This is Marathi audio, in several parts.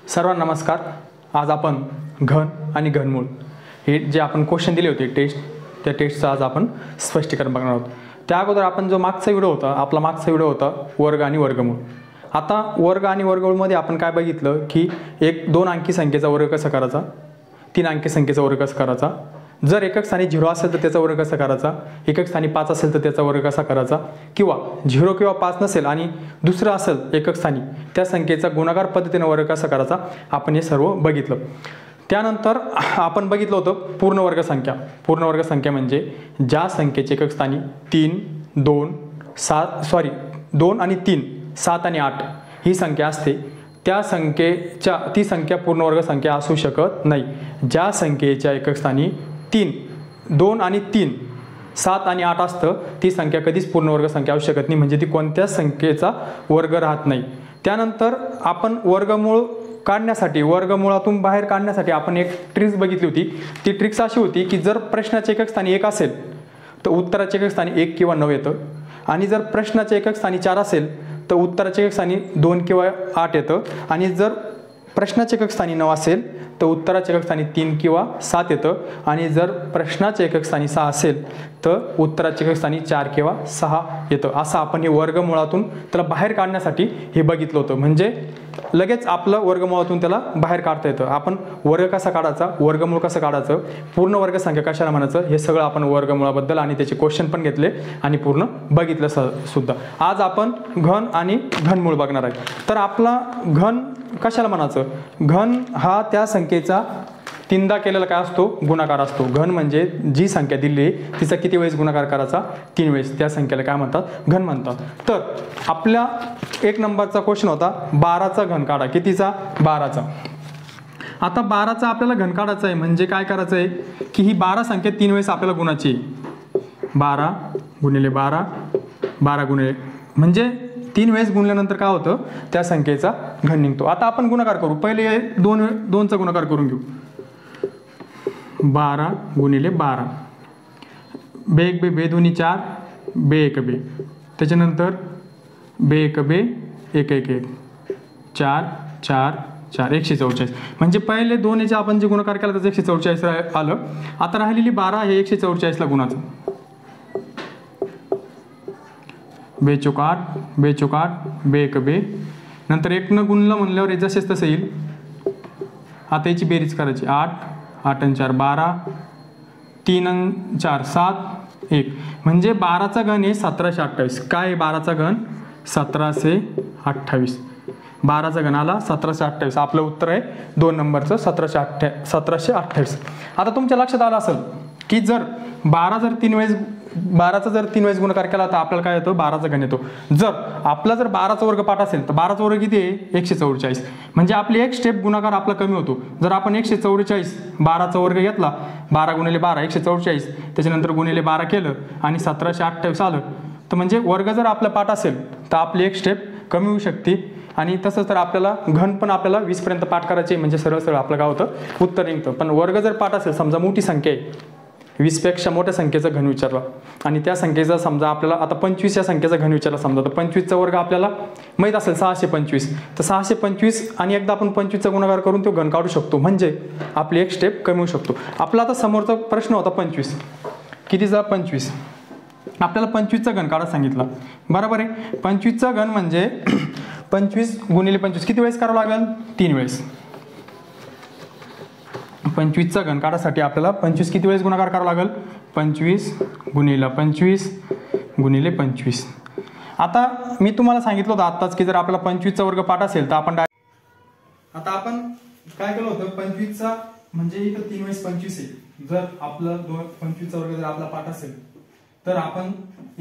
सर्वांना नमस्कार। आज आपण घन आणि घनमूळ हे जे आपण क्वेश्चन दिले होते त्या टेस्टचं आज आपण स्पष्टीकरण बघणार आहोत। त्या अगोदर आपण जो मागचा व्हिडिओ होता वर्ग आणि वर्गमूळ। आता वर्ग आणि वर्गमूळमध्ये आपण काय बघितलं की एक 2 अंकी संख्येचा वर्ग कसा करायचा, 3 अंकी संख्येचा वर्ग कसा करायचा, जर एकक स्थानी 0 असेल तर त्याचा वर्ग कसा करायचा, एकक स्थानी 5 असेल तर त्याचा वर्ग कसा करायचा, किंवा 0 किंवा 5 नसेल आणि दुसरं असेल एकक स्थानी त्या संख्येचा गुणाकार पद्धतीने वर्ग कसा करायचा, आपण हे सर्व बघितलं। त्यानंतर आपण बघितलं होतं पूर्ण वर्ग संख्या। पूर्ण वर्ग संख्या म्हणजे ज्या संख्येचे एकक स्थानी 3, 2 आणि 3, 7 आणि 8 ही संख्या असते ती संख्या पूर्ण वर्ग संख्या असू शकत नाही। ज्या संख्येच्या एकक स्थानी 3, 2 आणि 3, 7 आणि 8 असतं ती संख्या कधीच पूर्ण वर्ग संख्या असू शकत नाही, म्हणजे ती कोणत्याच संख्येचा वर्ग राहत नाही। त्यानंतर आपण वर्गमूळातून बाहेर काढण्यासाठी आपण एक ट्रिक्स बघितली होती। ती ट्रिक्स अशी होती की जर प्रश्नाचे एकक स्थानी 1 असेल तर उत्तराचे एकक स्थानी 1 किंवा 9 येतं, आणि जर प्रश्नाचे एकक स्थानी 4 असेल तर उत्तराचे एकक स्थानी 2 किंवा 8 येतं, आणि जर प्रश्नाचे एकक स्थानी 9 असेल तर उत्तराचे एकक स्थानी 3 किंवा 7 येतं, आणि जर प्रश्नाचे एकक स्थानी 6 असेल तर उत्तराचे एकक स्थानी 4 किंवा 6 येतं। असं आपण हे वर्गमूळातून त्याला बाहेर काढण्यासाठी हे बघितलं होतं, म्हणजे लगेच आपलं वर्गमूळातून त्याला बाहेर काढता येतं। आपण वर्ग कसा काढायचा, वर्गमूळ कसं काढायचं, पूर्ण वर्ग संख्या कशाला म्हणायचं, हे सगळं आपण वर्गमूळाबद्दल आणि त्याचे क्वेश्चन पण घेतले आणि पूर्ण बघितलं सुद्धा। आज आपण घन आणि घनमूळ बघणार आहे। तर आपला घन कशाला म्हणायचं, घन हा त्या संख्येचा 3दा केलेला काय असतो, गुणाकार असतो। घन म्हणजे जी संख्या दिली तिचा किती वेळेस गुणाकार करायचा, 3 वेळेस, त्या संख्येला काय म्हणतात, घन म्हणतात। तर आपल्या 1 नंबरचा क्वेश्चन होता 12चा घन काढा। कितीचा, 12चा। आता 12चा आपल्याला घन काढायचा आहे, म्हणजे काय करायचं आहे की ही 12 संख्या 3 वेळेस आपल्याला गुणाची, 12 गुणिले 12, 12 गुणिले, म्हणजे 3 वेळेस गुणल्यानंतर काय होतं, त्या संख्येचा घन निघतो। आता आपण गुणाकार करू, पहिले 2चा गुणाकार करून घेऊ। 12 गुणिले 12, बे 1 बे, बे 2 4, बे 1 बे, त्याच्यानंतर बे 1 बे, 1 1 1, 4 4 4, 144, म्हणजे पहिले 2 याचे आपण जे गुणाकार केला त्याचं 144 आलं। आता राहिलेली 12 हे 144ला गुणाचं, बे 4 8, बे 4 8, बे 1 बे, नंतर 1 न गुणलं म्हणल्यावर जसेच तसं येईल। आता याची बेरीज करायची, 8 8 आणि 4 12, 3 आणि 4 7, 1, म्हणजे 12चा घन आहे 1728। काय आहे 12चा घन, 1728। 12चा घन आला 1728, आपलं उत्तर आहे 2 नंबरचं 1728। आता तुमच्या लक्षात आलं असेल की जर 12चा जर 3 वेळेस गुणाकार केला तर आपल्याला काय येतं, 12चा घन येतो। जर 12चा वर्ग पाठ असेल तर 12चा वर्ग किती आहे, 144, म्हणजे आपली एक स्टेप गुणाकार आपला कमी होतो। जर आपण 144 12चा वर्ग घेतला, 12 गुणिले 12 144, त्याच्यानंतर गुणिले 12 केलं आणि 1728 आलं, तर म्हणजे वर्ग जर आपला पाठ असेल तर आपली एक स्टेप कमी होऊ शकते। आणि तसंच तर आपल्याला घन पण आपल्याला 20 पर्यंत पाठ करायचे, म्हणजे सरळ आपलं काय होतं, उत्तर निघतं। पण वर्ग जर पाठ असेल, समजा मोठी संख्या आहे, 20 पेक्षा मोठ्या संख्येचा घन विचारला आणि त्या संख्येचा समजा आपल्याला आता 25 या संख्येचा घन विचारला, समजा तर 25चा वर्ग आपल्याला माहीत असेल 625, तर 625 आणि एकदा आपण 25चा गुणाकार करून तो घन काढू शकतो, म्हणजे आपली एक स्टेप कमी होऊ शकतो। आपला आता समोरचा प्रश्न होता 25, कितीचा, 25, आपल्याला 25चा घन काढा सांगितला, बरोबर आहे। 25चा घन म्हणजे 25 गुणिले 25 किती वेळेस करावं लागेल, 3 वेळेस। 25चा घन काढासाठी आपल्याला 25 किती वेळेस गुणाकार करावा लागेल, 25 गुणिले 25 गुणिले 25। आता मी तुम्हाला सांगितलं होतं आत्ताच की जर आपल्याला 25चा वर्ग पाठ असेल तर आपण आता आपण काय केलं होतं, 25चा म्हणजे इथं 3 वेळेस 25 आहे। जर आपलं 25चा वर्ग जर आपला पाठ असेल तर आपण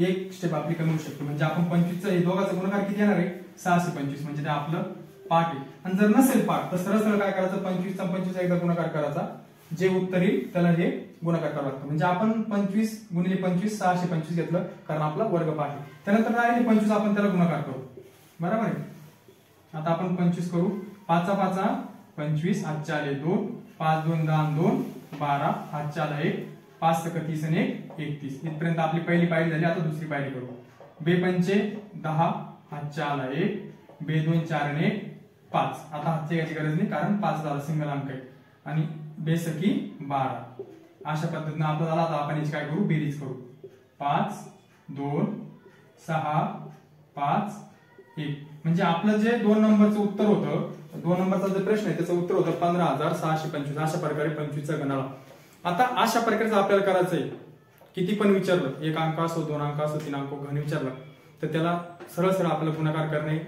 एक स्टेप आपली कमी होऊ शकतो, म्हणजे आपण 25चा हे दोघांचा गुणाकार किती येणार आहे, 625, म्हणजे ते आपलं पाठ आहे। आणि जर नसेल पाठ तर सरळ काय करायचं, 25चा 25 एकदा गुणाकार करायचा, जे उत्तर येईल त्याला हे गुणाकार करावं लागतं, म्हणजे आपण 25 गुणिले 25 625 घेतलं, कारण आपला वर्ग पाठ आहे। त्यानंतर राहिले 25 आपण त्याला गुणाकार करू, बरोबर आहे। आता आपण 25 करू, 5 5 25, हातच्या आले 2, 5 2 10 2 12, हातच्या आला 1, 5 30 आणि 31, इथपर्यंत आपली पहिली पायरी झाली। आता दुसरी पायरी करू, बे 5 10, हातच्या आला 1, बे 2 4 आणि 1, 5. आता हातचे घ्यायची गरज नाही कारण 5 झाला सिंगल अंक आहे आणि बेसकी 12. अशा पद्धतीने आपलं झाला. आता आपण याची काय करू, बेरीज करू. 5 2 6 5 1. म्हणजे आपलं जे 2 नंबरचं उत्तर होतं, 2 नंबरचा जो प्रश्न आहे त्याचं उत्तर होतं 15,625. अशा प्रकारे 25चा घन आला. आता अशा प्रकारचं आपल्याला करायचंय. किती पण विचारलं, 1 अंक असो 2 अंक असो 3 अंक घन विचारला तर त्याला सरळ सरळ आपल्याला गुणाकार करणे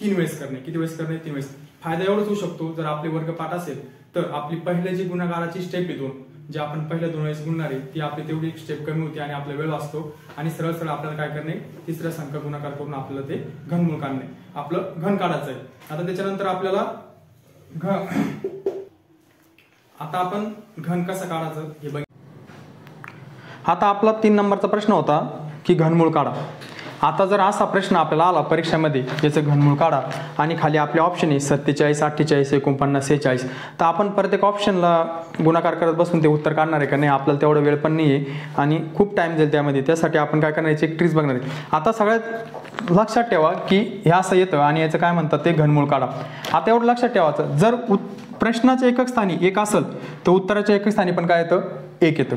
3 वेळेस करणे. किती वेळेस करणे, 3 वेळेस. फायदा एवढाच होऊ शकतो, जर आपले वर्ग पाठ असेल तर आपली पहिल्या जी गुणाकाराची स्टेप आहे 2, जे आपण पहिल्या 2 वेळेस गुणणार आहे ती आपली तेवढी स्टेप कमी होती आणि आपला वेळ वाचतो. आणि सरळ सरळ आपल्याला काय करणे, तिसऱ्या संख्या गुणाकार करून आपल्याला ते घनमूळ काढणे, आपलं घन काढायचं आहे. आता त्याच्यानंतर आपल्याला आता आपण घन कसं काढायचं हे बघ. आता आपला 3 नंबरचा प्रश्न होता की घनमूळ काढा. आता जर असा प्रश्न आपल्याला आला परीक्षेमध्ये याचं घनमूळ काढा आणि खाली आपले ऑप्शन आहे 47 48 49 46, तर आपण प्रत्येक ऑप्शनला गुणाकार करत बसून ते उत्तर काढणार आहे का नाही, आपल्याला तेवढा वेळ पण नाही आहे आणि खूप टाइम जाईल त्यामध्ये. त्यासाठी आपण काय करणार, याची एक ट्रिक्स बघणार आहे. आता सगळ्यात लक्षात ठेवा की हे असं येतं आणि याचं काय म्हणतात ते घनमूळ काढा. आता एवढं लक्षात ठेवायचं, जर प्रश्नाच्या एकक स्थानी 1 असेल तर उत्तराच्या एकक स्थानी पण काय येतं, 1 येतं.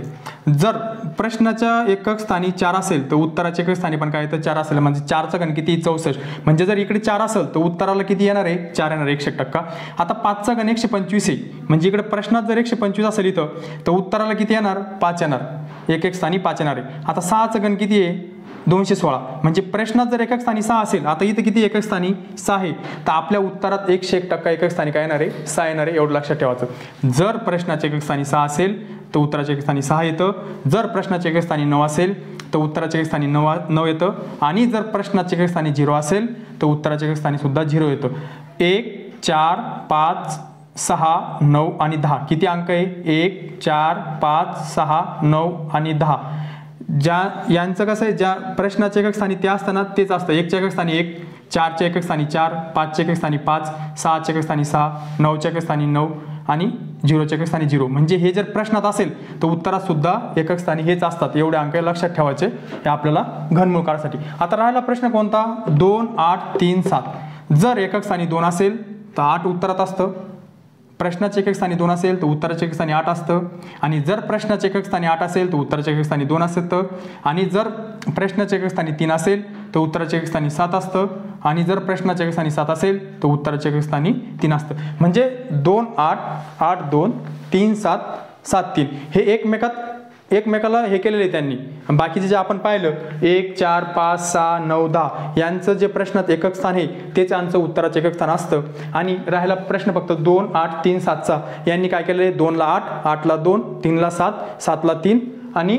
जर प्रश्नाच्या एकक स्थानी 4 असेल तर उत्तराच्या एकक स्थानी पण काय येतं, 4 असेल. म्हणजे 4चा घन किती, 64. म्हणजे जर इकडे 4 असेल तर उत्तराला किती येणार आहे, 4 येणार, 100%. आता 5चा घन 125 आहे, म्हणजे इकडे प्रश्नात जर 125 असेल इथं तर उत्तराला किती येणार, 5 येणार, एकक स्थानी 5 येणार आहे. आता 6चं घन किती आहे, 216. म्हणजे प्रश्नात जर एकक स्थानी 6 असेल, आता इथं किती एकक स्थानी 6 आहे, तर आपल्या उत्तरात 101% एकक स्थानी काय येणार आहे, 6 येणार आहे. एवढं लक्षात ठेवायचं. जर प्रश्नाचे एकक स्थानी 6 असेल तर उत्तराच्या एकक स्थानी 6 येतं. जर प्रश्नाचे एकक स्थानी 9 असेल तर उत्तराच्या एकक स्थानी 9 येतं. आणि जर प्रश्नाचे एकक स्थानी 0 असेल तर उत्तराच्या एकक स्थानी सुद्धा 0 येतं. 1 4 5 6 9 आणि 10 किती अंक आहे, 1 4 5 6 9 आणि 10. यांचं कसं आहे, ज्या प्रश्नाच्या एकक स्थानी ते असताना तेच असतं. 1च्या एकक स्थानी 1, 4च्या एकक स्थानी 4, 5च्या एकक स्थानी 5, 6च्या एकक स्थानी 6, 9च्या एकक स्थानी 9 आणि 0च्या एकक स्थानी 0. म्हणजे हे जर प्रश्नात असेल तर उत्तरात सुद्धा एकक स्थानी हेच असतात. एवढे अंक लक्षात ठेवायचे हे आपल्याला घनमूळ काढायसाठी. आता राहिला प्रश्न कोणता, 2 8 3 7. जर एकक स्थानी 2 असेल तर 8 उत्तरात असतं. प्रश्नाचे एकक स्थानी 2 असेल तर उत्तराचे एकक स्थानी 8 असतं. आणि जर प्रश्नाचे एकक स्थानी 8 असेल तर उत्तराचे एकक स्थानी 2 असतं. आणि जर प्रश्नाचे एकक स्थानी 3 असेल तर उत्तराचे एकक स्थानी 7 असतं. आणि जर प्रश्नाचे एकक स्थानी 7 असेल तर उत्तराचे एकक स्थानी 3 असतं. म्हणजे 2 8 8 2 3 7 7 3 हे एकमेकाला हे केलेले आहे त्यांनी. बाकीचे जे आपण पाहिलं 1 4 5 6 9 10 यांचं जे प्रश्नात एकक स्थान आहे तेच यांचं उत्तराचं एकक स्थान असतं. आणि राहिला प्रश्न फक्त 2 8 3 7चा. यांनी काय केलेलं आहे, 2 ला 8 8 ला 2 3 ला 7 7 ला 3 आणि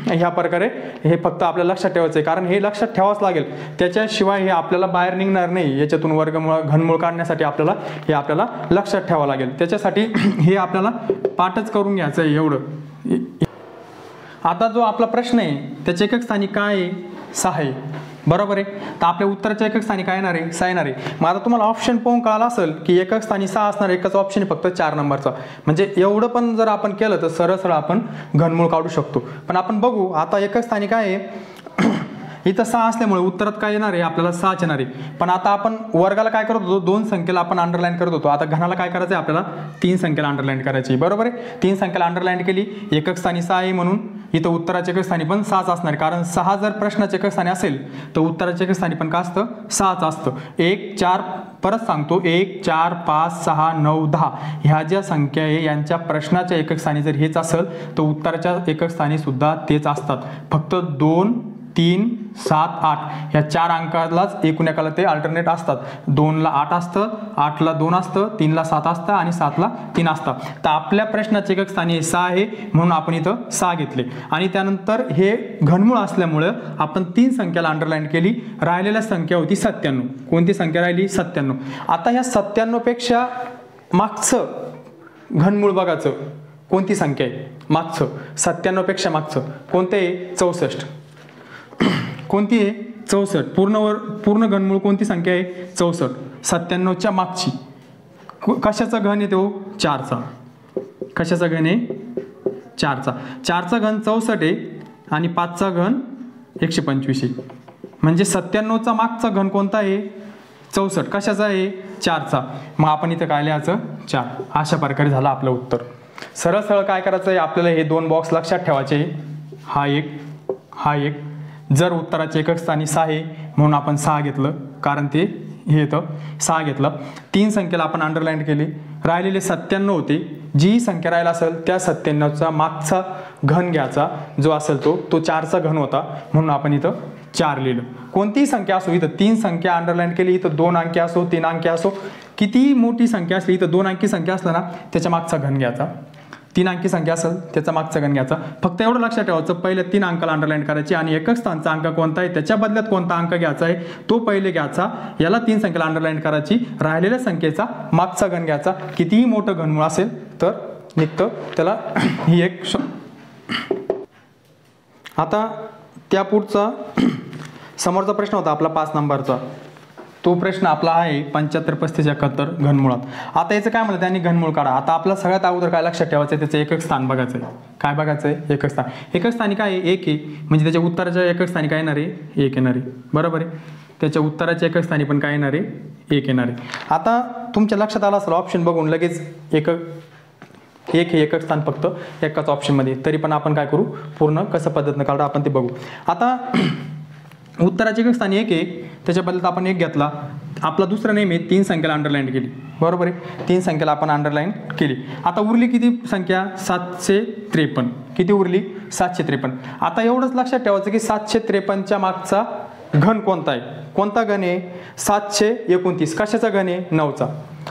ह्या प्रकारे हे फक्त आपल्याला लक्षात ठेवायचं आहे. कारण हे लक्षात ठेवावंच लागेल, त्याच्याशिवाय हे आपल्याला बाहेर निघणार नाही. याच्यातून वर्गमूळ घनमूळ काढण्यासाठी आपल्याला लक्षात ठेवावं लागेल. त्याच्यासाठी हे आपल्याला पाठच करून घ्यायचं आहे एवढं. आता जो आपला प्रश्न आहे त्याच्या एकक स्थानी काय आहे, 6 आहे, बरोबर आहे. तर आपल्या उत्तराच्या एकक स्थानी काय येणार आहे, 6 येणार आहे. मग आता तुम्हाला ऑप्शन पाहून कळालं असेल की एकक स्थानी 6 असणार, एकच ऑप्शन आहे फक्त 4 नंबरचा. म्हणजे एवढं पण जर आपण केलं तर सरळ सरळ आपण घनमूळ काढू शकतो. पण आपण बघू आता एकक स्थानी काय आहे, इथं 6 असल्यामुळे उत्तरात काय येणार आहे, आपल्याला 6 येणार आहे. पण आता आपण वर्गाला काय करत होतो, 2 संख्येला आपण अंडरलाईन करत होतो. आता घनाला काय करायचं आहे, आपल्याला 3 संख्येला अंडरलाईन करायची, बरोबर आहे. 3 संख्येला अंडरलाईन केली, एकक स्थानी 6 आहे म्हणून इथं उत्तराच्या एकक स्थानी पण 6च असणार. कारण 6 जर प्रश्नाच्या एकक स्थानी असेल तर उत्तराच्या एकक स्थानी पण काय असतं, 6च असतं. 1 4 परत सांगतो, 1 4 5 6 9 10 ह्या ज्या संख्या आहे यांच्या प्रश्नाच्या एकक स्थानी जर हेच असेल तर उत्तराच्या एकक स्थानी सुद्धा तेच असतात. फक्त 2 3 7 8 ह्या 4 अंकालाच एकूण एकाला ते अल्टरनेट असतात. 2 ला 8 असतं, 8 ला 2 असतं, 3 ला 7 असतं आणि 7 ला 3 असतं. तर आपल्या प्रश्नाचे एकक स्थानी 6 आहे म्हणून आपण इथं 6 घेतले. आणि त्यानंतर हे घनमूळ असल्यामुळं आपण 3 संख्याला अंडरलाईन केली. राहिलेल्या संख्या होती 97. कोणती संख्या राहिली, 97. आता ह्या 97 पेक्षा मागचं घनमूळ बघायचं, कोणती संख्या आहे मागचं, 97 पेक्षा मागचं कोणतं आहे, 64. कोणती आहे, 64. पूर्ण घनमूळ कोणती संख्या आहे, 64. 97च्या मागची. कशाचा घन आहे तो, 4चा. कशाचा घन आहे, 4चा. 4चा घन 64 आहे आणि 5चा घन 125 आहे. म्हणजे 97चा मागचा घन कोणता आहे, 64 कशाचा आहे 4चा, मग आपण इथं काय लिहायचं 4. अशा प्रकारे झालं आपलं उत्तर. सरळ सरळ काय करायचं आहे आपल्याला, हे 2 बॉक्स लक्षात ठेवायचे, हा एक. जर उत्तराच्या एकक स्थानी 6 आहे म्हणून आपण 6 घेतलं, कारण ते हे येतं 6 घेतलं. 3 संख्येला आपण अंडरलाईन केली. राहिलेले 97 होते. जी संख्या राहिला असेल त्या 97चा मागचा घन घ्यायचा, जो असेल तो 4चा घन होता म्हणून आपण इथं 4 लिहिलं. कोणतीही संख्या असो, इथं 3 संख्या अंडरलाईन केली, इथं 2 अंकी असो 3 अंकी असो, किती मोठी संख्या असली, इथं 2 अंकी संख्या असला ना त्याच्या मागचा घन घ्यायचा. 3 अंकी संख्या असेल त्याचा मागचा घन घ्यायचा. फक्त एवढं लक्षात ठेवायचं, पहिले 3 अंकाला अंडरलाईन करायची आणि एकक स्थानचा अंक कोणता आहे त्याच्या बदल्यात कोणता अंक घ्यायचा आहे तो पहिले घ्यायचा. याला 3 संख्येला अंडरलाईन करायची, राहिलेल्या संख्येचा मागचा घन घ्यायचा. कितीही मोठं घनमूळ असेल तर निघतं त्याला ही एक. आता त्या पुढचा समोरचा प्रश्न होता आपला 5 नंबरचा. तो प्रश्न आपला आहे 75, 35, 71 घनमुळात. आता याचं काय म्हणतं त्यांनी घनमूळ काढा. आता आपला सगळ्यात अगोदर काय लक्षात ठेवायचं आहे, त्याचं एकक स्थान बघायचं आहे. काय बघायचं आहे, एकक स्थान. एकक स्थानी काय आहे 1 आहे, म्हणजे त्याच्या उत्तराच्या एकक स्थानी काय येणार आहे 1 येणार आहे, बरोबर आहे. त्याच्या उत्तराच्या एकक स्थानी पण काय येणार आहे 1 येणार आहे. आता तुमच्या लक्षात आलं असेल ऑप्शन बघून लगेच एक हे एकक स्थान फक्त एकाच ऑप्शनमध्ये, तरी पण आपण काय करू पूर्ण कसं पद्धतीनं काढा आपण ते बघू. आता उत्तराचे एकक स्थानी 1 आहे, त्याच्या बदल्यात आपण 1 घेतला. आपला दुसरा नेहमी 3 संख्येला अंडरलाईन केली, बरोबर आहे. 3 संख्येला आपण अंडरलाईन केली. आता उरली किती संख्या 753. किती उरली 753. आता एवढंच लक्षात ठेवायचं की 753च्या मागचा घन कोणता आहे. कोणता घन आहे 729. कशाचा घन आहे 9चा.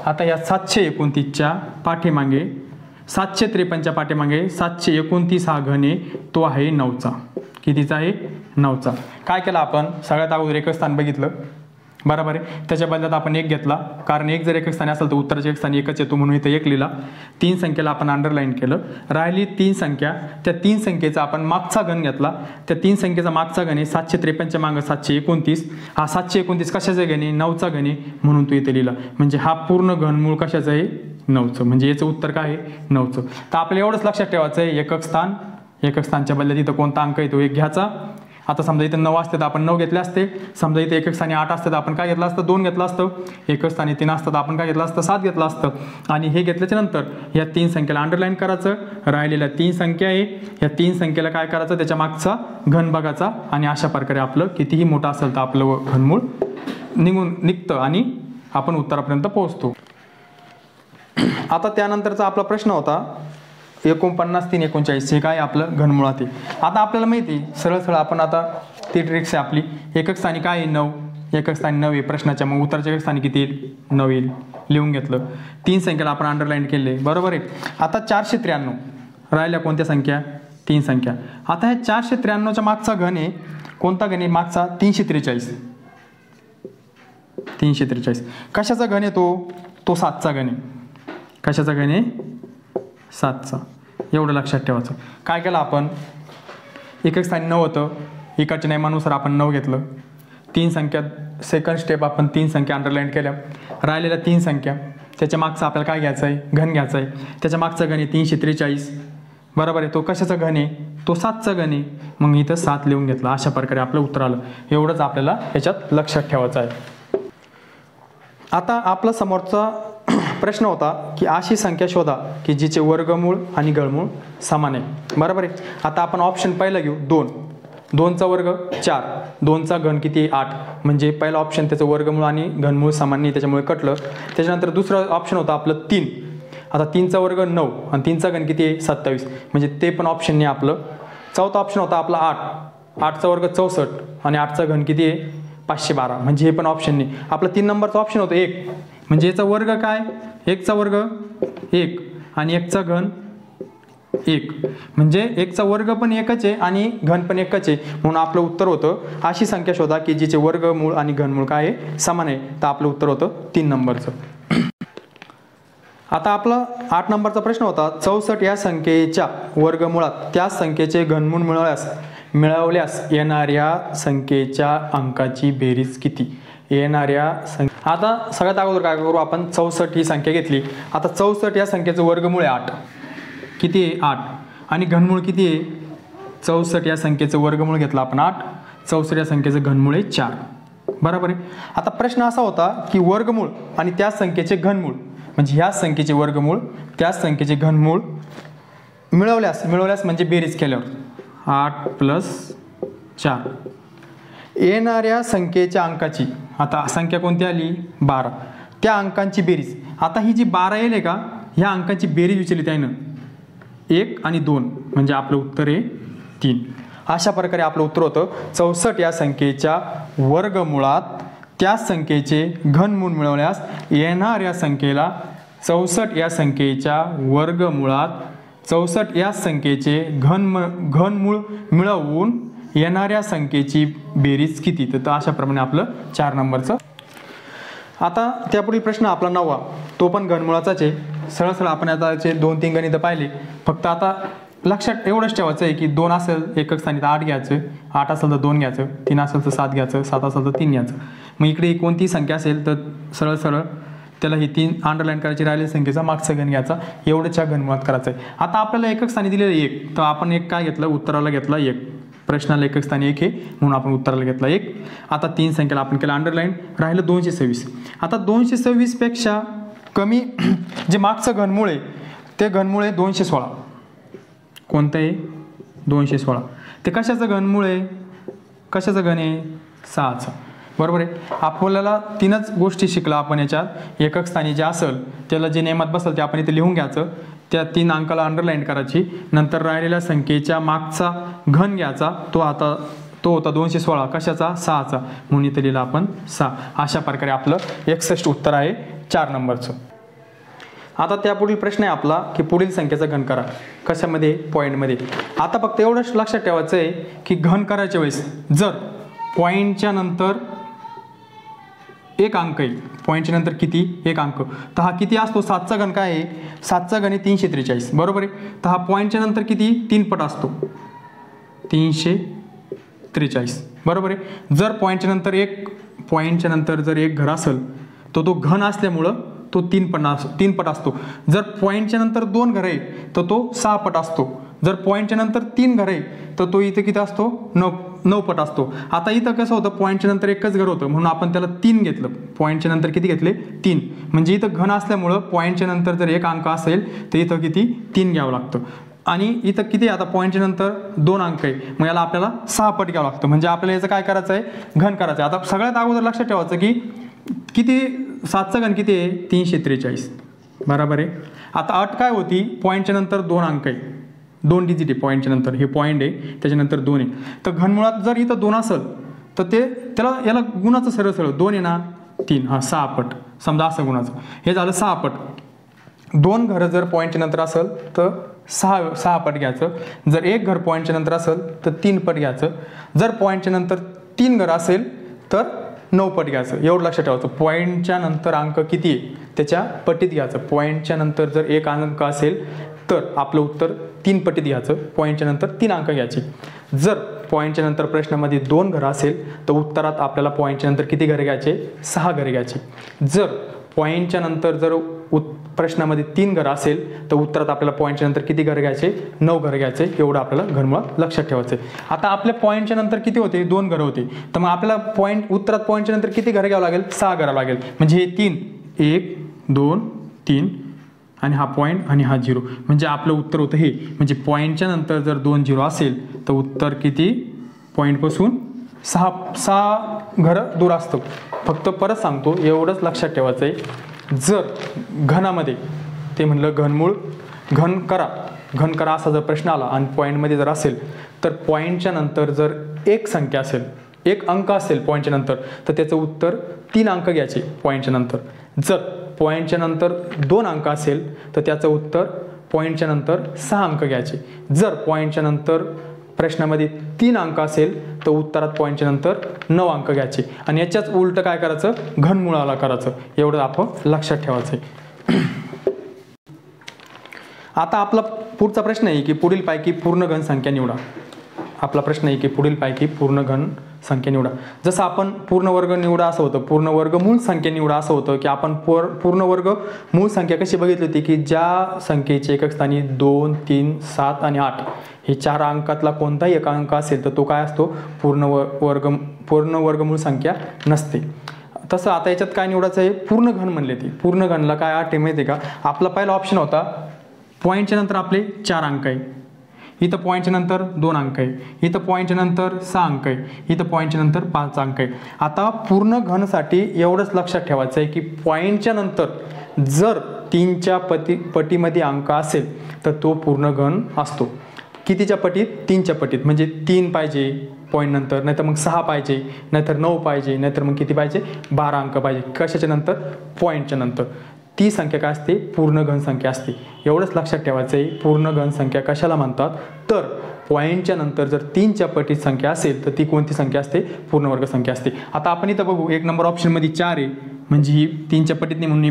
आता या 729च्या पाठीमागे 753च्या पाठीमागे 729 हा घन आहे, तो आहे 9चा. कितीचा आहे 9चा. काय केलं आपण सगळ्यात अगोदर एकक स्थान बघितलं, बरोबर आहे. त्याच्या बदल्यात आपण 1 घेतला, कारण 1 जर एकक स्थानी असेल तर उत्तराच्या एकक स्थानी 1च येतो म्हणून इथं 1 लिहिला. 3 संख्येला आपण अंडरलाईन केलं. राहिली 3 संख्या, त्या 3 संख्येचा आपण मागचा घन घेतला. त्या 3 संख्येचा मागचा घन आहे 753च्या मागं 729. हा 729 कशाचा घन आहे 9चा घन आहे म्हणून तो इथे लिहिला. म्हणजे हा पूर्ण घनमूळ कशाचं आहे 9चं, म्हणजे याचं उत्तर काय आहे 9चं. तर आपल्याला एवढंच लक्षात ठेवायचं आहे एकक स्थानच्या बदल्यात इथं कोणता अंक आहे तो 1 घ्यायचा. आता समजा इथं 9 असते तर आपण 9 घेतले असते. समजा इथे एकक स्थानी 8 असतं तर आपण काय घेतलं असतं 2 घेतलं असतं. एकक स्थानी 3 असतं तर आपण काय घेतलं असतं 7 घेतलं असतं. आणि हे घेतल्याच्या नंतर या 3 संख्येला अंडरलाईन करायचं. राहिलेल्या 3 संख्या आहे, या 3 संख्येला काय करायचं त्याच्या मागचा घन बघायचा आणि अशा प्रकारे आपलं कितीही मोठं असेल तर आपलं घनमूळ निघतं आणि आपण उत्तरापर्यंत पोहोचतो. आता त्यानंतरचा आपला प्रश्न होता 49, 3, 39 हे काय आपलं घनमुळात आहे. आता आपल्याला माहिती सरळ सरळ आपण आता ती ट्रिक्स आहे आपली. एकक स्थानी काय आहे 9, एकक स्थानी 9 आहे प्रश्नाच्या, मग उत्तराच्या एकक स्थानी किती येईल 9 येईल. लिहून घेतलं. 3 संख्येला आपण अंडरलाईन केले, बरोबर आहे. आता 493 राहिल्या कोणत्या संख्या 3 संख्या. आता ह्या 493च्या मागचा घन आहे कोणता घन आहे मागचा 343. 343 कशाचा घन आहे तो 7चा घन आहे. कशाचा घन आहे 7चा. एवढं लक्षात ठेवायचं. काय केलं आपण एकक स्थानी 9 होतं, इकडच्या नियमानुसार आपण 9 घेतलं. 3 संख्या सेकंड स्टेप आपण 3 संख्या अंडरलाईन केल्या. राहिलेल्या 3 संख्या त्याच्या मागचा आपल्याला काय घ्यायचं आहे घन घ्यायचं आहे. त्याच्या मागचा घन आहे 343, बरोबर आहे. तो कशाचा घन आहे तो 7चा घन आहे. मग इथं 7 लिहून घेतलं. अशा प्रकारे आपलं उत्तर आलं. एवढंच आपल्याला याच्यात लक्षात ठेवायचं आहे. आता आपला समोरचा प्रश्न होता की अशी संख्या शोधा की जिचे वर्गमूळ आणि गळमूळ समान आहे, बरोबर आहे. आता आपण ऑप्शन पहिला घेऊ 2. 2चा वर्ग 4, 2चा घन किती आहे 8, म्हणजे पहिला ऑप्शन त्याचं वर्गमूळ आणि घनमूळ समान नाही त्याच्यामुळे कटलं. त्याच्यानंतर दुसरं ऑप्शन होतं आपलं 3. आता 3चा वर्ग 9 आणि 3चा घन किती आहे 27, म्हणजे ते पण ऑप्शन नाही आपलं. चौथा ऑप्शन होता आपला 8. 8चा वर्ग 64 आणि 8चा घन किती आहे 512, म्हणजे हे पण ऑप्शन नाही. आपला 3 नंबरचा ऑप्शन होतं 1, म्हणजे याचा वर्ग काय 1चा वर्ग 1 आणि 1चा घन 1, म्हणजे 1चा वर्ग पण 1च आहे आणि घन पण 1च आहे. म्हणून आपलं उत्तर होतं अशी संख्या शोधा की जिचे वर्गमूळ आणि घनमूळ काय आहे समान आहे. तर आपलं उत्तर होतं 3 नंबरचं. आता आपला 8 नंबरचा प्रश्न होता 64 या संख्येच्या वर्गमुळात त्या संख्येचे घनमूळ मिळवल्यास येणाऱ्या संख्येच्या अंकाची बेरीज किती. आता सगळ्यात अगोदर काय करू आपण 64 ही संख्या घेतली. आता 64 या संख्येचं वर्गमूळ आहे 8. किती आहे 8 आणि घनमूळ किती आहे 64 या संख्येचं वर्गमूळ घेतलं आपण 8. 64 या संख्येचं घनमूळ आहे 4, बरोबर आहे. आता प्रश्न असा होता की वर्गमूळ आणि त्या संख्येचे घनमूळ, म्हणजे ह्या संख्येचे वर्गमूळ त्या संख्येचे घनमूळ मिळवल्यास म्हणजे बेरीज केल्यावर 8 + 4 येणाऱ्या संख्येच्या अंकाची, आता संख्या कोणती आली 12, त्या अंकांची बेरीज. आता ही जी 12 येईल का, ह्या अंकांची बेरीज विचारली त्यानं 1 आणि 2, म्हणजे आपलं उत्तर आहे 3. अशा प्रकारे आपलं उत्तर होतं 64 या संख्येच्या वर्गमुळात त्या संख्येचे घनमूळ मिळवल्यास येणाऱ्या संख्येला 64 या संख्येच्या वर्गमुळात 64 या संख्येचे घनमूळ मिळवून येणाऱ्या संख्येची बेरीज किती. तर अशाप्रमाणे आपलं 4 नंबरचं. आता त्यापुढील प्रश्न आपला 9वा, तो पण घनमुळाचाच आहे. सरळ आपण आता 2-3 गणितं पाहिले. फक्त आता लक्षात एवढंच ठेवायचं आहे की 2 असेल एकक स्थानी तर 8 घ्यायचं, 8 असेल तर 2 घ्यायचं, 3 असेल तर 7 घ्यायचं, 7 असेल तर 3 घ्यायचं. मग इकडे कोणती संख्या असेल तर सरळ त्याला ही 3 अंडरलाईन करायची, राहिलेल्या संख्येचा मागचा घन घ्यायचा, एवढंच्या घनमुळात करायचं आहे. आता आपल्याला एकक स्थानी दिलेलं 1, तर आपण 1 काय घेतलं, उत्तराला घेतला 1. प्रश्नाला एकक स्थानी 1 आहे म्हणून आपण उत्तराला घेतला 1. आता 3 संख्येला आपण केलं अंडरलाईन, राहिलं 226. आता 226 पेक्षा कमी जे मागचं घनमूळ आहे ते घनमूळ आहे 216. कोणतं आहे 216. ते कशाचं घनमूळ आहे, कशाचं घन आहे 6चं. बरोबर आहे. आपल्याला 3च गोष्टी शिकला आपण याच्यात. एकक स्थानी जे असेल त्याला जे नियमात बसेल ते आपण इथे लिहून घ्यायचं, त्या 3 अंकाला अंडरलाईन करायची, नंतर राहिलेल्या संख्येच्या मागचा घन घ्यायचा, तो होता 216. कशाचा 6चा, म्हणून इथे लिहिला आपण 6. अशा प्रकारे आपलं 61 उत्तर आहे 4 नंबरचं. आता त्यापुढील प्रश्न आहे आपला की पुढील संख्येचा घन करा. कशामध्ये, पॉईंटमध्ये. आता फक्त एवढंच लक्षात ठेवायचं आहे की घन करायच्या वेळेस जर पॉईंटच्या नंतर एक अंक आहे, पॉईंटच्या नंतर किती, एक अंक, तर हा किती असतो, 7चा घन काय आहे, 7चा घन आहे 343. बरोबर आहे. तर हा पॉईंटच्या नंतर किती, 3 पट असतो 343. बरोबर आहे. जर पॉईंटच्या नंतर जर एक घर असेल तर तो घन असल्यामुळं तो 3 पट असतो. जर पॉईंटच्या नंतर 2 घर आहे तर तो 6 पट असतो. जर पॉईंटच्या नंतर 3 घर आहे तर तो इथे किती असतो, 9 पट असतो. आता इथं कसं होतं, पॉईंटच्या नंतर एकच घर होतं म्हणून आपण त्याला 3 घेतलं. पॉईंटच्या नंतर किती घेतले, 3. म्हणजे इथं घन असल्यामुळं पॉईंटच्या नंतर जर एक अंक असेल तर इथं किती, 3 घ्यावं लागतं. आणि इथं किती, आता पॉईंटच्या नंतर 2 अंक आहे, मग याला आपल्याला 6 पट घ्यावं लागतं. म्हणजे आपल्याला याचं काय करायचं आहे, घन करायचं आहे. आता सगळ्यात अगोदर लक्षात ठेवायचं की किती, 7चा घन किती आहे 343. बरोबर आहे. आता अट काय होती, पॉईंटच्या नंतर 2 अंक आहे, 2 डिजिट आहे पॉईंटच्या नंतर, हे पॉईंट आहे त्याच्यानंतर 2 आहे. तर घनमुळात जर इथं 2 असेल तर याला गुणाचं सरळ 2 आहे ना 3, हा 6 पट. समजा असं गुणाचं, हे झालं 6 पट. 2 घरं जर पॉईंटच्या नंतर असेल तर 6 पट घ्यायचं. जर एक घर पॉईंटच्या नंतर असेल तर 3 पट घ्यायचं. जर पॉईंटच्या नंतर 3 घर असेल तर 9 पट घ्यायचं. एवढं लक्षात ठेवायचं. पॉईंटच्या नंतर अंक किती आहे त्याच्या पटीत घ्यायचं. पॉईंटच्या नंतर जर एक अंक असेल तर आपलं उत्तर 3 पटीत घ्यायचं. पॉईंटच्या नंतर 3 अंक घ्यायचे. जर पॉईंटच्या नंतर प्रश्नामध्ये 2 घरं असेल तर उत्तरात आपल्याला पॉईंटच्या नंतर किती घरे घ्यायचे, 6 घरे घ्यायची. जर पॉईंटच्या नंतर जर प्रश्नामध्ये 3 घरं असेल तर उत्तरात आपल्याला पॉईंटच्या नंतर किती घरं घ्यायचे, 9 घरं घ्यायचे. एवढं आपल्याला घनमुळात लक्षात ठेवायचं आहे. आता आपल्या पॉईंटच्या नंतर किती होते, 2 घरं होते, तर मग आपल्याला उत्तरात पॉईंटच्या नंतर किती घरं घ्यावं लागेल, 6 घरं लागेल. म्हणजे हे 3, 1 2 3 आणि हा पॉईंट आणि हा 0, म्हणजे आपलं उत्तर होतं हे. म्हणजे पॉईंटच्या नंतर जर 2 0 असेल तर उत्तर किती, पॉईंटपासून 6 घरं दूर असतं. फक्त परत सांगतो, एवढंच लक्षात ठेवायचं आहे. जर घनामध्ये ते म्हणलं घनमूळ घन करा असा जर प्रश्न आला आणि पॉईंटमध्ये जर असेल तर पॉईंटच्या नंतर जर एक संख्या असेल, एक अंक असेल पॉईंटच्या नंतर, तर त्याचं उत्तर 3 अंक घ्यायचे पॉईंटच्या नंतर. जर पॉईंटच्या नंतर 2 अंक असेल तर त्याचं उत्तर पॉईंटच्या नंतर 6 अंक घ्यायचे. जर पॉईंटच्या नंतर प्रश्नामध्ये 3 अंक असेल तर उत्तरात पॉईंटच्या नंतर 9 अंक घ्यायचे. आणि याच्याच उलट काय करायचं, घनमुळाला करायचं. एवढं आपण लक्षात ठेवायचं आहे. आता आपला पुढचा प्रश्न आहे की पुढील पैकी पूर्ण घन संख्या निवडा. आपला प्रश्न आहे की पुढील पैकी पूर्ण घन संख्या निवडा. जसं आपण पूर्ण वर्ग निवडा असं होतं, पूर्ण वर्गमूळ संख्या निवडा असं होतं की आपण पूर्ण वर्ग मूळ संख्या कशी बघितली होती की ज्या संख्येचे एकक स्थानी 2, 3, 7 आणि 8 हे 4 अंकातला कोणताही एक अंक असेल तर तो काय असतो, पूर्ण वर्गमूळ संख्या नसते. तसं आता याच्यात काय निवडायचं आहे, पूर्ण घन म्हणले ते. पूर्ण घनला काय अट आहे माहिती आहे का, आपला पहिला ऑप्शन होता पॉईंटच्या नंतर आपले 4 अंक आहे, इथं पॉईंटच्या नंतर 2 अंक आहे, इथं पॉईंटच्या नंतर 6 अंक आहे, इथं पॉईंटच्या नंतर 5 अंक आहे. आता पूर्ण घनसाठी एवढंच लक्षात ठेवायचं आहे की पॉईंटच्या नंतर जर 3च्या पटीमध्ये अंक असेल तर तो पूर्ण घन असतो. कितीच्या पटीत, 3च्या पटीत, म्हणजे 3 पाहिजे पॉईंट नंतर, नाहीतर मग 6 पाहिजे, नाहीतर 9 पाहिजे, नाहीतर मग किती पाहिजे, 12 अंक पाहिजे. कशाच्या नंतर, पॉईंटच्या नंतर. ती संख्या काय असते, पूर्ण घन संख्या असते. एवढंच लक्षात ठेवायचं आहे. पूर्ण घन संख्या कशाला म्हणतात, तर पॉईंटच्या नंतर जर 3च्या पटीत संख्या असेल तर ती कोणती संख्या असते, पूर्ण वर्ग संख्या असते. आता आपण इथं बघू, 1 नंबर ऑप्शनमध्ये 4 आहे म्हणजे ही 3च्या पटीत नाही म्हणून ही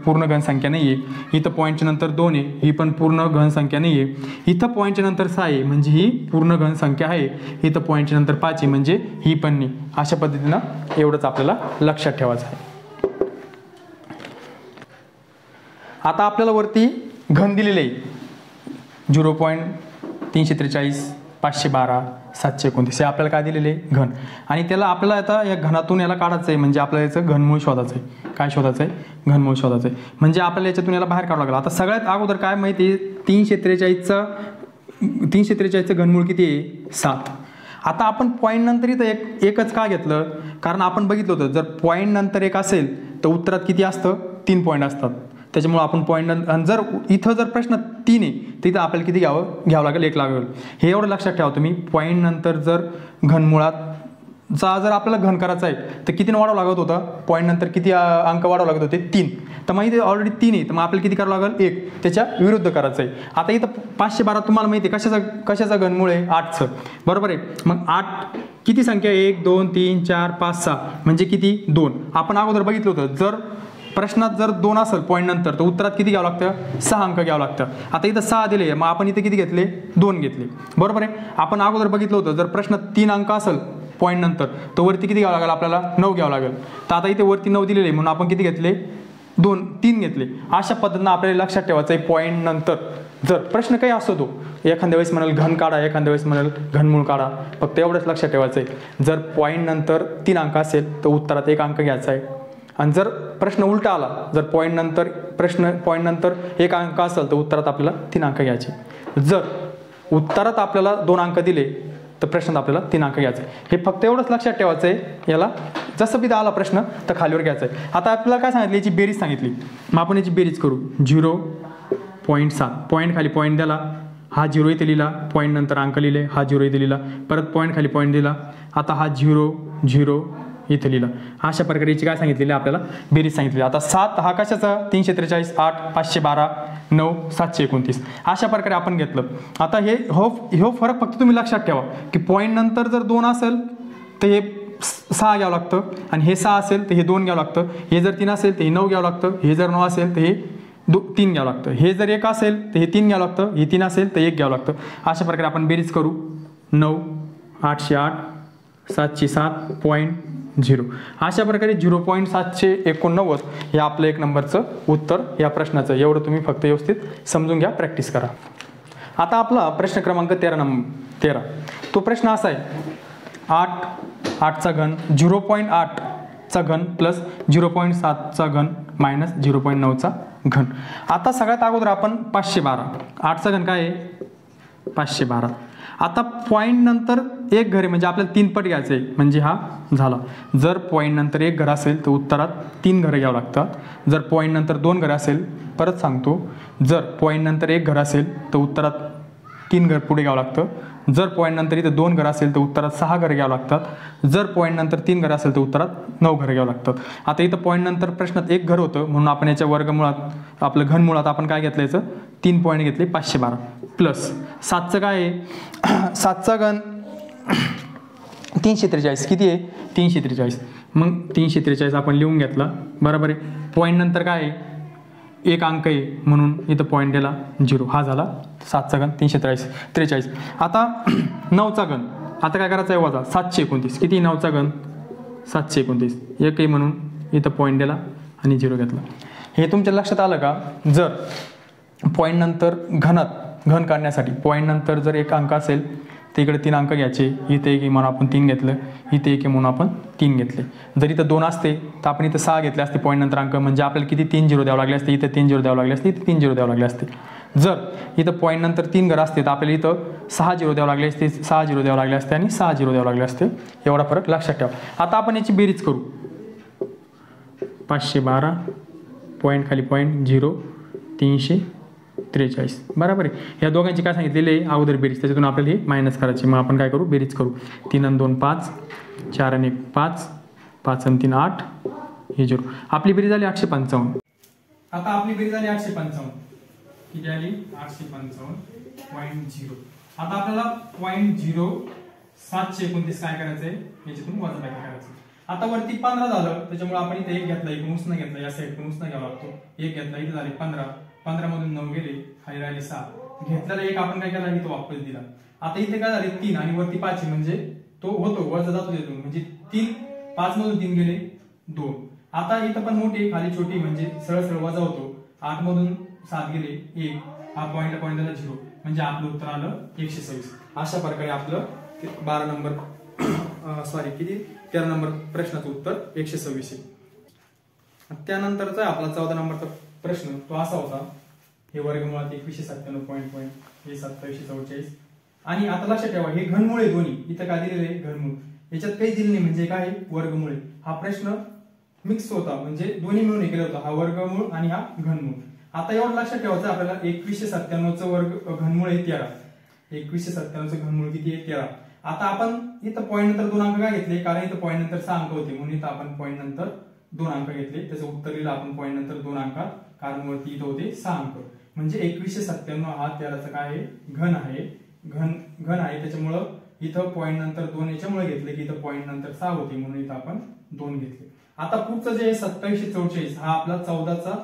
पूर्ण घन संख्या नाही आहे. इथं पॉईंटच्या नंतर 2 आहे, ही पण पूर्ण घन संख्या नाही आहे. इथं पॉईंटच्या नंतर 6 आहे म्हणजे ही पूर्ण घन संख्या आहे. इथं पॉईंटच्या नंतर 5 आहे म्हणजे ही पण नाही. अशा पद्धतीनं एवढंच आपल्याला लक्षात ठेवायचं आहे. आता आपल्याला वरती घन दिलेले आहे 0.343, 512, 729 हे आपल्याला काय दिलेले घन, आणि त्याला आपल्याला आता या घनातून याला काढायचं आहे म्हणजे आपल्याला याचं घनमूळ शोधायचं आहे. काय शोधायचं आहे, घनमूळ शोधायचं आहे. म्हणजे आपल्याला याच्यातून याला बाहेर काढावं लागलं. आता सगळ्यात अगोदर काय माहिती आहे, 343चं घनमूळ किती आहे, 7. आता आपण पॉईंट नंतर इथं एकच का घेतलं, कारण आपण बघितलं होतं जर पॉईंट नंतर 1 असेल तर उत्तरात किती असतं, 3 पॉईंट असतात. त्याच्यामुळे आपण पॉईंट नंतर जर इथं जर प्रश्न 3 आहे तर इथं आपल्याला किती घ्यावं लागेल, 1 लागेल. हे एवढं लक्षात ठेवा तुम्ही. पॉईंट नंतर जर घनमुळाचा जर आपल्याला घन करायचा आहे तर कितीनं वाढावं लागत होतं, पॉईंट नंतर किती अंक वाढावं लागत होते, 3. तर मग इथे ऑलरेडी 3 आहे तर मग आपल्याला किती करावं लागेल, 1. त्याच्या विरुद्ध करायचं आहे. आता इथं 512 तुम्हाला माहिती आहे कशाचा घनमूळ आहे, 8चं, बरोबर आहे. मग 8 किती संख्या, 1, 2, 3, 4, 5, 6 म्हणजे किती, 2. आपण अगोदर बघितलं होतं जर प्रश्नात जर 2 असेल पॉईंट नंतर तर उत्तरात किती घ्यावं लागतं, 6 अंक घ्यावं लागतं. आता इथं 6 दिले मग आपण इथे किती घेतले, 2 घेतले, बरोबर आहे. आपण अगोदर बघितलं होतं जर प्रश्नात 3 अंक असेल पॉईंट नंतर तर वरती किती घ्यावं लागेल, आपल्याला 9 घ्यावं लागेल. तर आता इथे वरती 9 दिलेले म्हणून आपण किती घेतले, 3 घेतले. अशा पद्धतीनं आपल्याला लक्षात ठेवायचं आहे. पॉईंट नंतर जर प्रश्न काही असतो तो एखाद्या वेळेस म्हणाल घन काढा, एखाद्या वेळेस म्हणाल घनमूळ काढा, फक्त एवढंच लक्षात ठेवायचं आहे. जर पॉईंट नंतर 3 अंक असेल तर उत्तरात 1 अंक घ्यायचा आहे. आणि जर प्रश्न उलटा आला, जर पॉईंट नंतर 1 अंक असेल तर उत्तरात आपल्याला 3 अंक घ्यायचे. जर उत्तरात आपल्याला 2 अंक दिले तर प्रश्नात आपल्याला 3 अंक घ्यायचे. हे फक्त एवढंच लक्षात ठेवायचं आहे. याला जसं बी आला प्रश्न तर खालीवर घ्यायचा आहे. आता आपल्याला काय सांगितलं, याची बेरीज सांगितली. मग आपण याची बेरीज करू. 0.7 पॉईंट खाली पॉईंट दिला, हा 0 इथे लिहिला, पॉईंट नंतर अंक लिहिले, हा 0 इथे लिहिला, परत पॉईंट खाली पॉईंट दिला, आता हा 0 इथे लिहिला. अशा प्रकारे याची काय सांगितलेली आपल्याला बेरीज सांगितली. आता 7 हा कशाचा, 343, 8, 512, 9, 729 अशा प्रकारे आपण घेतलं. आता हो फरक फक्त तुम्ही लक्षात ठेवा की पॉईंट नंतर जर 2 असेल तर हे 6 घ्यावं लागतं, आणि हे 6 असेल तर हे 2 घ्यावं लागतं. हे जर 3 असेल तर हे 9 घ्यावं लागतं. हे जर 9 असेल तर हे 3 घ्यावं लागतं. हे जर 1 असेल तर हे 3 घ्यावं लागतं. हे 3 असेल तर 1 घ्यावं लागतं. अशा प्रकारे आपण बेरीज करू. 9, 808, 707.0 अशा प्रकारे 0.789 हे आपलं 1 नंबरचं उत्तर या प्रश्नाचं. एवढं तुम्ही फक्त व्यवस्थित समजून घ्या, प्रॅक्टिस करा. आता आपला प्रश्न क्रमांक 13 तो प्रश्न असा आहे, 8चा घन 0.8चा घन प्लस 0.7चा घन मायनस 0.9चा घन. आता सगळ्यात अगोदर आपण 512, 8चा घन काय आहे 512. आता पॉईंट नंतर 1 घर आहे म्हणजे आपल्याला 3 पट घ्यायचं आहे, म्हणजे हा झाला. जर पॉईंट नंतर 1 घर असेल तर उत्तरात 3 घरं घ्यावं लागतात. जर पॉईंट नंतर 2 घरं असेल, परत सांगतो, जर पॉईंट नंतर 1 घर असेल तर उत्तरात 3 घर पुढे घ्यावं लागतं. जर पॉईंट नंतर इथं 2 घरं असेल तर उत्तरात 6 घरं घ्यावं लागतात. जर पॉईंट नंतर 3 घरं असेल तर उत्तरात 9 घरं घ्यावं लागतात. आता इथं पॉईंट नंतर प्रश्नात 1 घर होतं म्हणून आपण याच्या वर्गमुळात आपलं घनमुळात आपण काय घेतलं, याचं 3 पॉईंट घेतले 512 प्लस 7चं काय आहे, 7चा घन 343 किती आहे 343. मग 343 आपण लिहून घेतला, बरोबर आहे. पॉईंट नंतर काय आहे 1 अंक आहे म्हणून इथं पॉईंट दिला 0, हा झाला 7चा घन 343. आता 9चा घन आता काय करायचं आहे वजा 729, किती 9चा घन 729, एकही म्हणून इथं पॉईंट दिला आणि 0 घेतला. हे तुमच्या लक्षात आलं का? जर पॉईंट नंतर घन काढण्यासाठी पॉईंट नंतर जर एक अंक असेल तर इकडे 3 अंक घ्यायचे, इथे एक म्हणून आपण 3 घेतलं, इथे एक म्हणून आपण 3 घेतले. जर इथं 2 असते तर आपण इथं 6 घेतले असते पॉईंट नंतर अंक, म्हणजे आपल्याला किती 3 0 द्यावं लागले असते, इथं 3 0 द्यावं लागले असते, इथे 3 0 द्यावं लागले असते. जर इथं पॉईंट नंतर 3 घर असते तर आपल्याला इथं 6 0 द्यावं लागले असते, 6 0 द्यावं लागले असते आणि 6 0 द्यावं लागले असते. एवढा फरक लक्षात ठेवा. आता आपण याची बेरीज करू. 512 पॉईंट खाली पॉईंट 0 343 बरोबर आहे. या दोघांची काय सांगितलेले आहे अगोदर बेरीज, त्याच्यातून आपल्याला हे मायनस करायची. मग आपण काय करू, बेरीज करू. 3 आणि 2 5, 4 आणि 1 5, 5 आणि 3 8, हे 0. आपली बेरीज झाली 855. आता आपली बेरीज झाली 855, किती आली 855.0. आता आपल्याला पॉईंट 0 729 काय करायचंय, याच्यातून वजा करायचं. आता वरती 15 झालं, त्याच्यामुळे आपण इथे 1 घेतला, इकडून उसनं घेतला, या साईडकडून उसनं घ्यावा लागतो. 1 घेतला, इथे झाले 15, 15 मधून 9 गेले, खाली राहिले 6. घेतलेला 1 आपण काय केला, इथं वापस दिला. आता इथे काय झाले 3 आणि वरती 5 म्हणजे तो होतो वजा जातो तिथून, म्हणजे 3 5 मधून 3 गेले 2. आता इथं पण मोठी खाली छोटी म्हणजे सरळ सरळ वजा होतो. 8 मधून 7 गेले 1, हा पॉईंट झाला 0, म्हणजे आपलं उत्तर आलं 126. अशा प्रकारे आपलं 12 नंबर किती 13 नंबर प्रश्नाचं उत्तर 126 आहे. त्यानंतरचा आपला 14 नंबरचा प्रश्न तो असा होता, हे वर्गमुळात 2197 पॉईंट हे 2744. आणि आता लक्षात ठेवा हे घनमूळ आहे दोन्ही, इथं काय दिलेलं आहे घनमूळ, याच्यात काही दिलं नाही म्हणजे काय वर्गमूळ. हा प्रश्न मिक्स होता म्हणजे दोन्ही मिळून हे केलं होतं, हा वर्गमूळ आणि हा घनमूळ. आता एवढं लक्षात ठेवायचं आपल्याला 2197चं वर्ग घनमूळ आहे 13. 2197चं घनमूळ किती आहे 13. आता आपण इथं पॉईंट नंतर 2 अंक काय घेतले, कारण इथं पॉईंट नंतर 6 अंक होते म्हणून इथं आपण पॉईंट नंतर 2 अंक घेतले. त्याचं उत्तर लिहिलं आपण पॉईंट नंतर 2 अंकात, कारण वरती इथं होते 6 अंक. म्हणजे 2197 हा 13चा काय आहे घन आहे, घन आहे. त्याच्यामुळं इथं पॉईंट नंतर 2 याच्यामुळे घेतले की इथं पॉईंट नंतर 6 होते म्हणून इथं आपण 2 घेतले. आता पुढचं जे 2744 हा आपला 14चा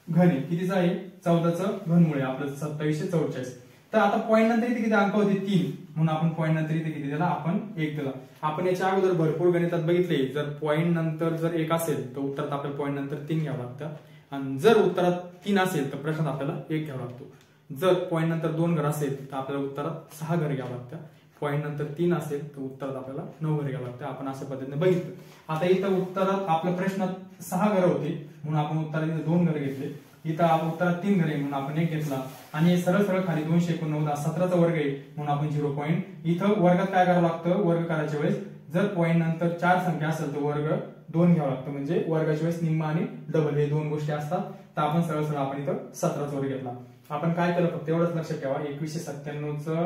घन आहे, कितीचा आहे 14चं घनमूळ आहे आपलं 2744. तर आता पॉईंट नंतर इथे किती अंक होते 3, म्हणून आपण पॉईंट नंतर इथे किती दिला, आपण 1 दिला. आपण याच्या अगोदर भरपूर गणितात बघितले, जर पॉईंट नंतर जर 1 असेल तर उत्तरात आपल्याला पॉईंट नंतर 3 घ्यावं लागतं, आणि जर उत्तरात 3 असेल तर प्रश्नात आपल्याला 1 घ्यावा लागतो. जर पॉईंट नंतर 2 घर असेल तर आपल्याला उत्तरात 6 घर घ्यावं लागतं. पॉईंट नंतर 3 असेल तर उत्तरात आपल्याला 9 घर घ्यावं लागतं. आपण अशा पद्धतीने बघितलं. आता इथं उत्तरात आपल्या प्रश्नात 6 घर होते म्हणून आपण उत्तरात इथे 2 घर घेतले. इथं आपण उत्तरात 3 घर आहे म्हणून आपण 1 घेतला, आणि सरळ सरळ खाली 289 17चा वर्ग आहे म्हणून आपण 0 पॉईंट. इथं वर्गात काय करावं लागतं, वर्ग करायच्या वेळेस जर पॉईंट नंतर 4 संख्या असेल तर वर्ग 2 घ्यावा लागतं, म्हणजे वर्गाच्या वेळेस निम्मा आणि डबल हे 2 गोष्टी असतात. तर आपण सरळ सरळ आपण इथं 17चा वर्ग घेतला. आपण काय केलं फक्त एवढंच लक्षात ठेवा, 2197चं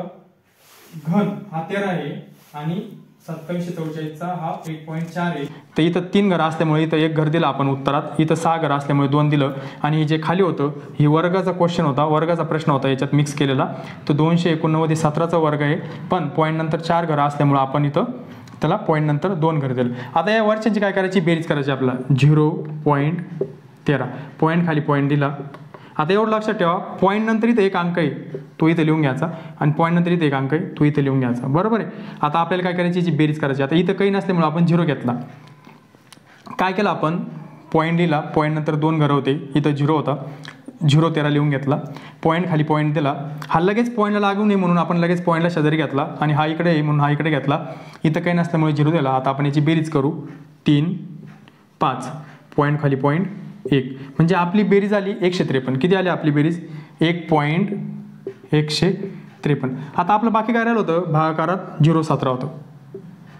घन हा 13 आहे आणि 2744चा हा 1.4 आहे. तर इथं 3 घर असल्यामुळे इथं 1 घर दिलं आपण उत्तरात, इथं 6 घर असल्यामुळे 2 दिलं, आणि जे खाली होतं ही वर्गाचा क्वेश्चन होता, वर्गाचा प्रश्न होता याच्यात मिक्स केलेला. तो 289 17चा वर्ग आहे, पण पॉईंट नंतर 4 घर असल्यामुळे आपण इथं त्याला पॉईंट नंतर 2 घर दिलं. आता या वर्षांची काय करायची बेरीज करायची आपल्याला 0.13 पॉईंट खाली पॉईंट दिला. आता एवढं लक्षात ठेवा पॉईंट नंतर इथे 1 अंक आहे तो इथे लिहून घ्यायचा, आणि पॉईंट नंतर इथे 1 अंक आहे तो इथे लिहून घ्यायचा, बरोबर आहे. आता आपल्याला काय करायची बेरीज करायची. आता इथं काही नसल्यामुळे आपण 0 घेतला. काय केलं आपण पॉईंट दिला, पॉईंट नंतर 2 घर होते, इथं 0 होता, 0.13 लिहून घेतला. पॉईंट खाली पॉईंट दिला, हा लगेच पॉईंटला लागू नये म्हणून आपण लगेच पॉईंटला शेजारी घेतला, आणि हा इकडे आहे म्हणून हा इकडे घेतला. इथं काही नसल्यामुळे 0 दिला. आता आपण याची बेरीज करू 3 5 पॉईंट खाली पॉईंट 1, म्हणजे आपली बेरीज आली 153. किती आली आपली बेरीज 1.153. आता आपलं बाकी काय राहिलं होतं, भागाकारात 0.17 होतं,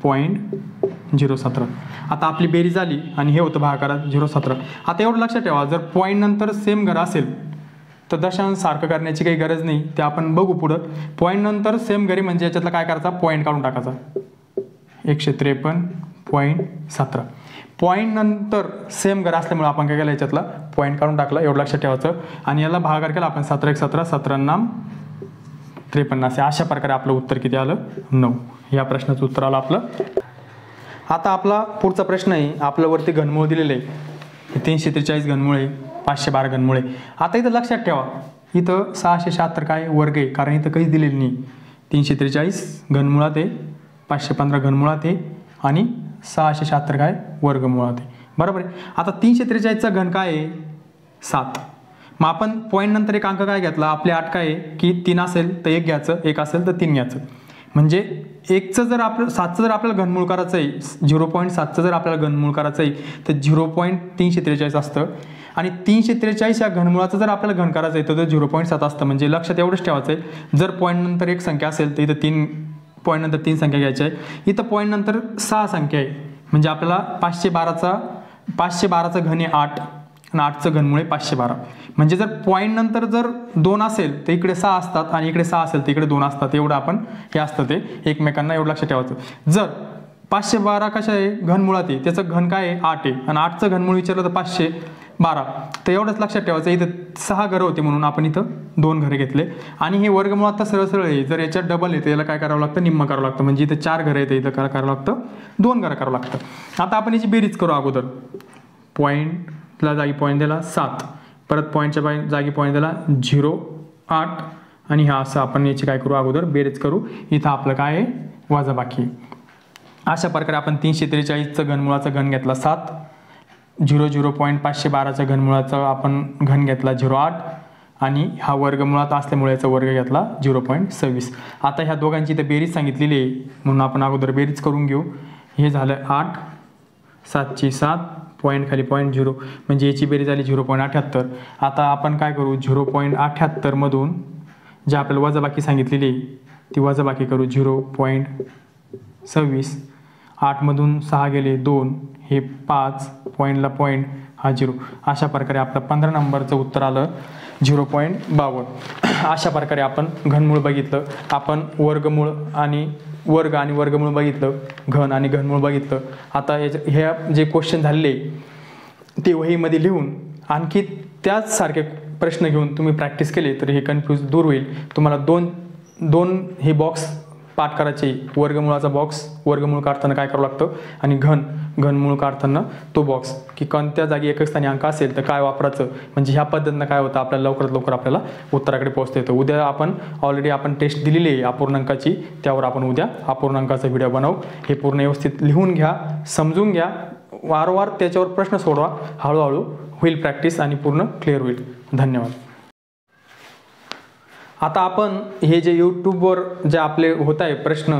0.017. आता आपली बेरीज आली आणि हे होतं भागाकारात 0.17. आता एवढं लक्षात ठेवा जर पॉईंट नंतर सेम घर असेल तर दशांश सारखं करण्याची काही गरज नाही, ते आपण बघू पुढं. पॉईंट नंतर सेम घरी म्हणजे याच्यातला काय करायचा पॉईंट काढून टाकायचा 153.17. पॉईंट नंतर सेम घर असल्यामुळे आपण काय केलं याच्यातला पॉईंट काढून टाकला, एवढं लक्षात ठेवायचं. आणि याला भागाकार केला आपण 17 1 17 17 53 असे. अशा प्रकारे आपलं उत्तर किती आलं 9. या प्रश्नाचं उत्तर आलं आपलं. आता आपला पुढचा प्रश्न आहे, आपल्या वरती घनमूळ दिलेलं आहे 343 घनमूळ आहे, 512 घनमूळ आहे. आता इथं लक्षात ठेवा इथं 676 काय वर्ग आहे, कारण इथं काहीच दिलेलं नाही. 343 घनमुळात आहे 515 घनमुळात आहे आणि 676 काय वर्गमुळात आहे, बरोबर आहे. आता 343चा घन काय आहे 7. मग आपण पॉईंट नंतर एक अंक काय घेतला, आपली अट काय आहे की 3 असेल तर 1 घ्यायचं, 1 असेल तर 3 घ्यायचं. म्हणजे 1चं जर आपलं 7चं जर आपल्याला घनमूळ करायचं आहे, 0.7चं जर आपल्याला घनमूळ करायचं आहे तर 0.343 असतं आणि 343 या घनमुळाचं जर आपल्याला घन करायचं आहे तर 0.7 असतं. म्हणजे लक्षात एवढंच ठेवायचं आहे, जर पॉईंट नंतर एक संख्या असेल तर इथं 3 पॉईंट नंतर 3 संख्या घ्यायच्या आहे, इथं पॉईंट नंतर 6 संख्या आहे. म्हणजे आपल्याला 512चा घन आहे 8 आणि 8चं घनमूळ आहे 512. म्हणजे जर पॉईंट नंतर जर 2 असेल तर इकडे 6 असतात आणि इकडे 6 असेल तर इकडे 2 असतात. एवढं आपण हे असतं ते एकमेकांना एवढं लक्षात ठेवायचं. जर 512 कशा आहे घनमुळात आहे, त्याचं घन काय आहे 8 आहे आणि 8चं घनमूळ विचारलं तर 512. तर एवढंच लक्षात ठेवायचं, इथं 6 घरं होते म्हणून आपण इथं 2 घरं घेतले. आणि हे वर्गमुळात तर सरळ सरळ आहे, जर याच्यात डबल येते याला काय करावं लागतं, निम्म करावं लागतं. म्हणजे इथं 4 घरं येते, इथं काय करावं लागतं 2 घरं करावं लागतं. आता आपण याची बेरीज करू अगोदर. पॉईंटला जागी पॉईंट दिला 7, परत पॉईंटच्या जागी पॉईंट दिला 0, 8 आणि हा असं आपण याची काय करू अगोदर बेरीज करू. इथं आपलं काय आहे वजाबाकी. अशा प्रकारे आपण 343चं घनमुळाचा घन घेतला 7, 0.512च्या घनमुळाचा आपण घन घेतला 0.8 आणि हा वर्गमुळात असल्यामुळे याचा वर्ग घेतला 0.26. आता ह्या दोघांची इथं बेरीज सांगितलेली आहे म्हणून आपण अगोदर बेरीज करून घेऊ. हे झालं 8, 7ची 7, पॉईंट खाली पॉईंट 0, म्हणजे याची बेरीज झाली 0.78. आता आपण काय करू, 0.78 मधून जे आपल्याला वजाबाकी सांगितलेली आहे ती वजाबाकी करू. 0.26, 8 मधून 6 गेले 2, हे 5, पॉईंटला पॉईंट हा 0. अशा प्रकारे आपलं 15 नंबरचं उत्तर आलं 0.52. अशा प्रकारे आपण घनमूळ बघितलं, आपण वर्गमूळ आणि वर्गमूळ बघितलं, घन आणि घनमूळ बघितलं. आता ह्या जे क्वेश्चन झालेले ते वहीमध्ये लिहून आणखी त्याच सारखे प्रश्न घेऊन तुम्ही प्रॅक्टिस केले तर हे कन्फ्यूज दूर होईल. तुम्हाला दोन हे बॉक्स पाठ करायचे, वर्गमूळाचा बॉक्स वर्गमूळ काढताना काय करावं लागतं आणि घनमूळ काढताना तो बॉक्स, की कोणत्या जागी एकच स्थानी अंक असेल तर काय वापरायचं. म्हणजे ह्या पद्धतीनं काय होतं आपल्याला लवकरात लवकर आपल्याला उत्तराकडे पोहोचता येतं. उद्या आपण ऑलरेडी आपण टेस्ट दिलेली आहे अपूर्णांकाची, त्यावर आपण उद्या अपूर्णांकाचा व्हिडिओ बनवू. हे पूर्ण व्यवस्थित लिहून घ्या, समजून घ्या, वारंवार त्याच्यावर प्रश्न सोडवा, हळूहळू होईल प्रॅक्टिस आणि पूर्ण क्लिअर होईल. धन्यवाद. आता आपण हे जे यूट्यूबवर जे आपले होत आहे प्रश्न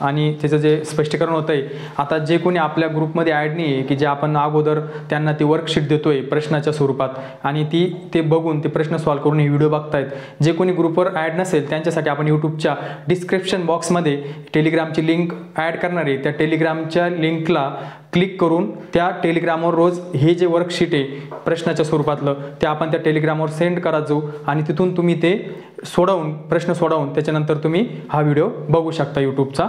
आणि त्याचं जे स्पष्टीकरण होतं आहे, आता जे कोणी आपल्या ग्रुपमध्ये ॲड नाही आहे की जे आपण अगोदर त्यांना ती वर्कशीट देतो आहे प्रश्नाच्या स्वरूपात आणि ते बघून ते प्रश्न सॉल्व्ह करून हे व्हिडिओ बघतायत, जे कोणी ग्रुपवर ॲड नसेल त्यांच्यासाठी आपण यूट्यूबच्या डिस्क्रिप्शन बॉक्समध्ये टेलिग्रामची लिंक ॲड करणार आहे. त्या टेलिग्रामच्या लिंकला क्लिक करून त्या टेलिग्रामवर रोज हे जे वर्कशीट आहे प्रश्नाच्या स्वरूपातलं ते आपण त्या टेलिग्रामवर सेंड करायचो आणि तिथून तुम्ही ते प्रश्न सोडवून त्याच्यानंतर तुम्ही हा व्हिडिओ बघू शकता यूट्यूबचा.